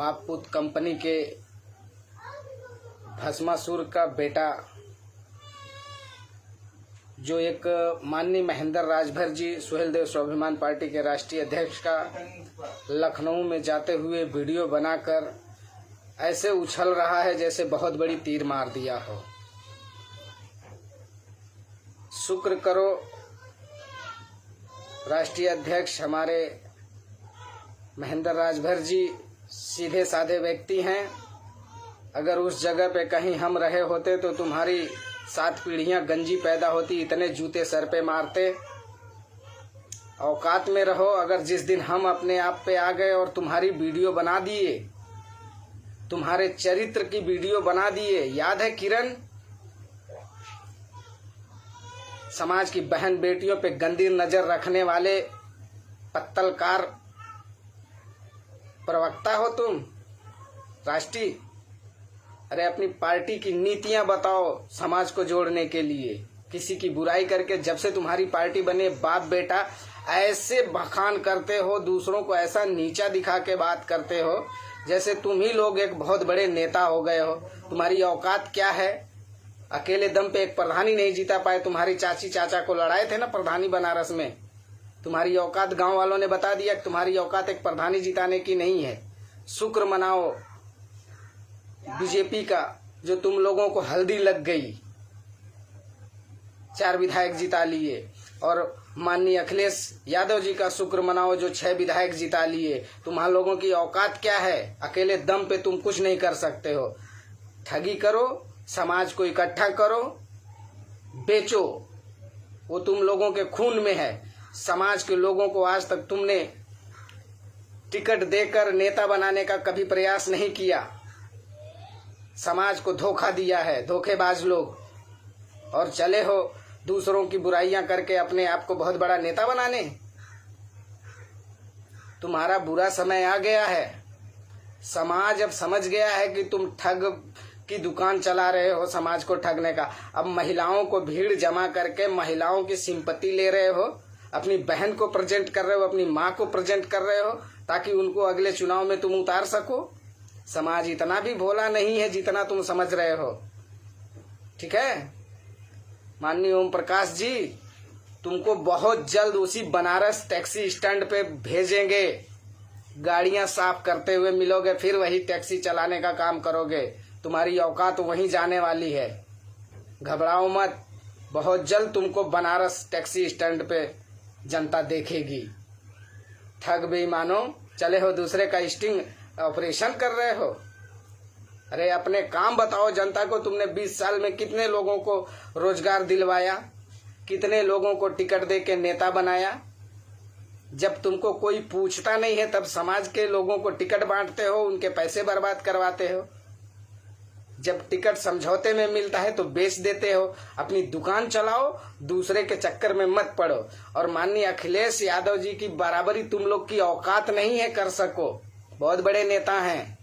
बाप पुत कंपनी के भस्मासुर का बेटा जो एक माननीय महेंद्र राजभर जी सुहेलदेव स्वाभिमान पार्टी के राष्ट्रीय अध्यक्ष का लखनऊ में जाते हुए वीडियो बनाकर ऐसे उछल रहा है जैसे बहुत बड़ी तीर मार दिया हो। शुक्र करो राष्ट्रीय अध्यक्ष हमारे महेंद्र राजभर जी सीधे साधे व्यक्ति हैं। अगर उस जगह पे कहीं हम रहे होते तो तुम्हारी 7 पीढ़ियां गंजी पैदा होती, इतने जूते सर पे मारते। औकात में रहो। अगर जिस दिन हम अपने आप पे आ गए और तुम्हारी वीडियो बना दिए, तुम्हारे चरित्र की वीडियो बना दिए, याद है किरण, समाज की बहन बेटियों पे गंदी नजर रखने वाले पत्तलकार प्रवक्ता हो तुम राष्ट्रीय। अरे अपनी पार्टी की नीतियां बताओ समाज को जोड़ने के लिए। किसी की बुराई करके जब से तुम्हारी पार्टी बने बाप बेटा ऐसे बखान करते हो, दूसरों को ऐसा नीचा दिखा के बात करते हो जैसे तुम ही लोग एक बहुत बड़े नेता हो गए हो। तुम्हारी औकात क्या है? अकेले दम पे एक प्रधानी नहीं जीता पाए। तुम्हारी चाची चाचा को लड़ाए थे ना प्रधानी बनारस में। तुम्हारी औकात गांव वालों ने बता दिया कि तुम्हारी औकात एक प्रधानी जिताने की नहीं है। शुक्र मनाओ बीजेपी का जो तुम लोगों को हल्दी लग गई, 4 विधायक जिता लिए। और माननीय अखिलेश यादव जी का शुक्र मनाओ जो 6 विधायक जिता लिए। तुम्हारे लोगों की औकात क्या है? अकेले दम पे तुम कुछ नहीं कर सकते हो। ठगी करो, समाज को इकट्ठा करो, बेचो, वो तुम लोगों के खून में है। समाज के लोगों को आज तक तुमने टिकट देकर नेता बनाने का कभी प्रयास नहीं किया। समाज को धोखा दिया है, धोखेबाज लोग। और चले हो दूसरों की बुराइयां करके अपने आप को बहुत बड़ा नेता बनाने। तुम्हारा बुरा समय आ गया है। समाज अब समझ गया है कि तुम ठग की दुकान चला रहे हो, समाज को ठगने का। अब महिलाओं को भीड़ जमा करके महिलाओं की सिंपत्ति ले रहे हो, अपनी बहन को प्रेजेंट कर रहे हो, अपनी माँ को प्रेजेंट कर रहे हो ताकि उनको अगले चुनाव में तुम उतार सको। समाज इतना भी भोला नहीं है जितना तुम समझ रहे हो, ठीक है। माननीय ओम प्रकाश जी, तुमको बहुत जल्द उसी बनारस टैक्सी स्टैंड पे भेजेंगे। गाड़ियां साफ करते हुए मिलोगे, फिर वही टैक्सी चलाने का काम करोगे। तुम्हारी औकात वहीं जाने वाली है। घबराओ मत, बहुत जल्द तुमको बनारस टैक्सी स्टैंड पे जनता देखेगी। ठग बेईमानो, चले हो दूसरे का स्टिंग ऑपरेशन कर रहे हो। अरे अपने काम बताओ जनता को। तुमने 20 साल में कितने लोगों को रोजगार दिलवाया, कितने लोगों को टिकट दे के नेता बनाया। जब तुमको कोई पूछता नहीं है तब समाज के लोगों को टिकट बांटते हो, उनके पैसे बर्बाद करवाते हो। जब टिकट समझौते में मिलता है तो बेच देते हो। अपनी दुकान चलाओ, दूसरे के चक्कर में मत पड़ो। और माननीय अखिलेश यादव जी की बराबरी तुम लोग की औकात नहीं है कर सको। बहुत बड़े नेता हैं,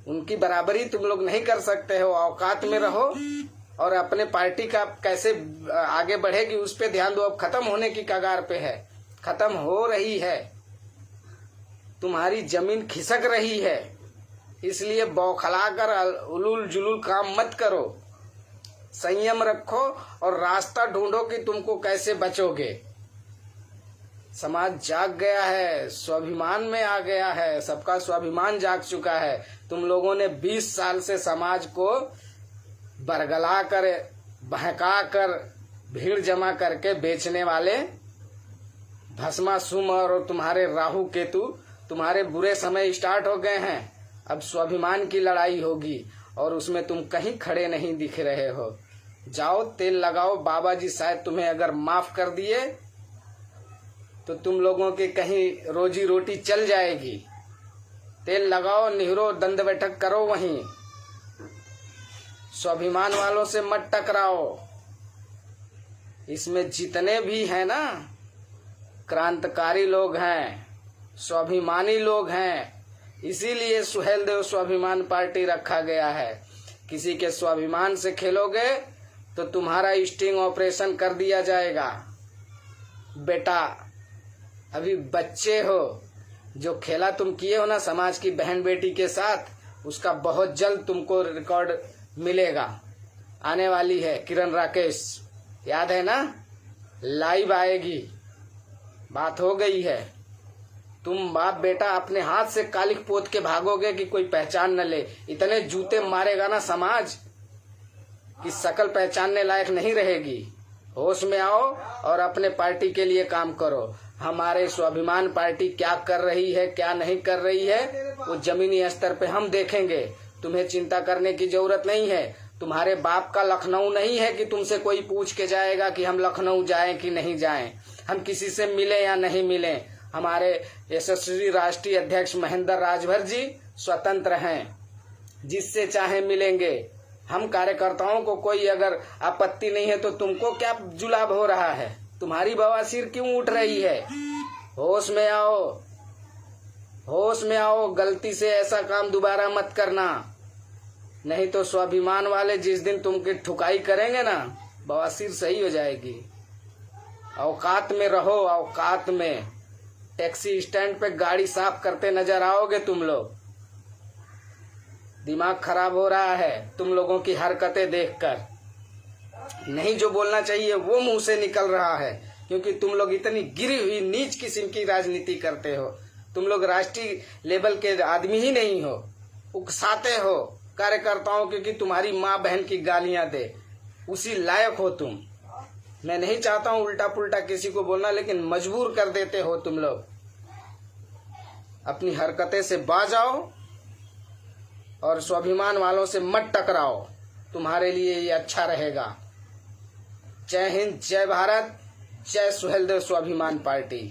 उनकी बराबरी तुम लोग नहीं कर सकते हो। औकात में रहो और अपने पार्टी का कैसे आगे बढ़ेगी उस पे ध्यान दो। अब खत्म होने की कगार पे है, खत्म हो रही है। तुम्हारी जमीन खिसक रही है, इसलिए बौखला कर उलूल जुलूल काम मत करो। संयम रखो और रास्ता ढूंढो कि तुमको कैसे बचोगे। समाज जाग गया है, स्वाभिमान में आ गया है, सबका स्वाभिमान जाग चुका है। तुम लोगों ने 20 साल से समाज को बरगला कर, बहका कर, भीड़ जमा करके बेचने वाले भस्मासुर और तुम्हारे राहु केतु, तुम्हारे बुरे समय स्टार्ट हो गए हैं। अब स्वाभिमान की लड़ाई होगी और उसमें तुम कहीं खड़े नहीं दिख रहे हो। जाओ तेल लगाओ। बाबा जी शायद तुम्हें अगर माफ कर दिए तो तुम लोगों की कहीं रोजी रोटी चल जाएगी। तेल लगाओ, निहरो, दंड बैठक करो वहीं। स्वाभिमान वालों से मत टकराओ। इसमें जितने भी हैं ना क्रांतिकारी लोग हैं, स्वाभिमानी लोग हैं, इसीलिए सुहेलदेव स्वाभिमान पार्टी रखा गया है। किसी के स्वाभिमान से खेलोगे तो तुम्हारा स्टिंग ऑपरेशन कर दिया जाएगा। बेटा अभी बच्चे हो, जो खेला तुम किए हो ना समाज की बहन बेटी के साथ, उसका बहुत जल्द तुमको रिकॉर्ड मिलेगा। आने वाली है किरण राकेश, याद है ना, लाइव आएगी, बात हो गई है। तुम बाप बेटा अपने हाथ से कालिक पोत के भागोगे कि कोई पहचान न ले। इतने जूते मारेगा ना समाज कि शकल पहचानने लायक नहीं रहेगी। होश में आओ और अपने पार्टी के लिए काम करो। हमारे स्वाभिमान पार्टी क्या कर रही है क्या नहीं कर रही है वो जमीनी स्तर पे हम देखेंगे। तुम्हें चिंता करने की जरूरत नहीं है। तुम्हारे बाप का लखनऊ नहीं है कि तुमसे कोई पूछ के जाएगा कि हम लखनऊ जाएं कि नहीं जाएं, हम किसी से मिले या नहीं मिले। हमारे यशस्वी राष्ट्रीय अध्यक्ष महेंद्र राजभर जी स्वतंत्र हैं, जिससे चाहे मिलेंगे। हम कार्यकर्ताओं को कोई अगर आपत्ति नहीं है तो तुमको क्या जुलाब हो रहा है, तुम्हारी बवासीर क्यों उठ रही है। होश में आओ, होश में आओ। गलती से ऐसा काम दोबारा मत करना, नहीं तो स्वाभिमान वाले जिस दिन तुमकी ठुकाई करेंगे ना, बवासीर सही हो जाएगी। औकात में रहो, औकात में। टैक्सी स्टैंड पे गाड़ी साफ करते नजर आओगे तुम लोग। दिमाग खराब हो रहा है तुम लोगों की हरकतें देखकर। नहीं जो बोलना चाहिए वो मुंह से निकल रहा है, क्योंकि तुम लोग इतनी गिरी हुई नीच किस्म की राजनीति करते हो। तुम लोग राष्ट्रीय लेवल के आदमी ही नहीं हो, उकसाते हो कार्यकर्ताओं की कि तुम्हारी माँ बहन की गालियां दे, उसी लायक हो तुम। मैं नहीं चाहता हूं उल्टा पुल्टा किसी को बोलना, लेकिन मजबूर कर देते हो तुम लोग। अपनी हरकतें से बाज आओ और स्वाभिमान वालों से मत टकराओ, तुम्हारे लिए ये अच्छा रहेगा। जय हिंद, जय भारत, जय सुहेलदेव स्वाभिमान पार्टी।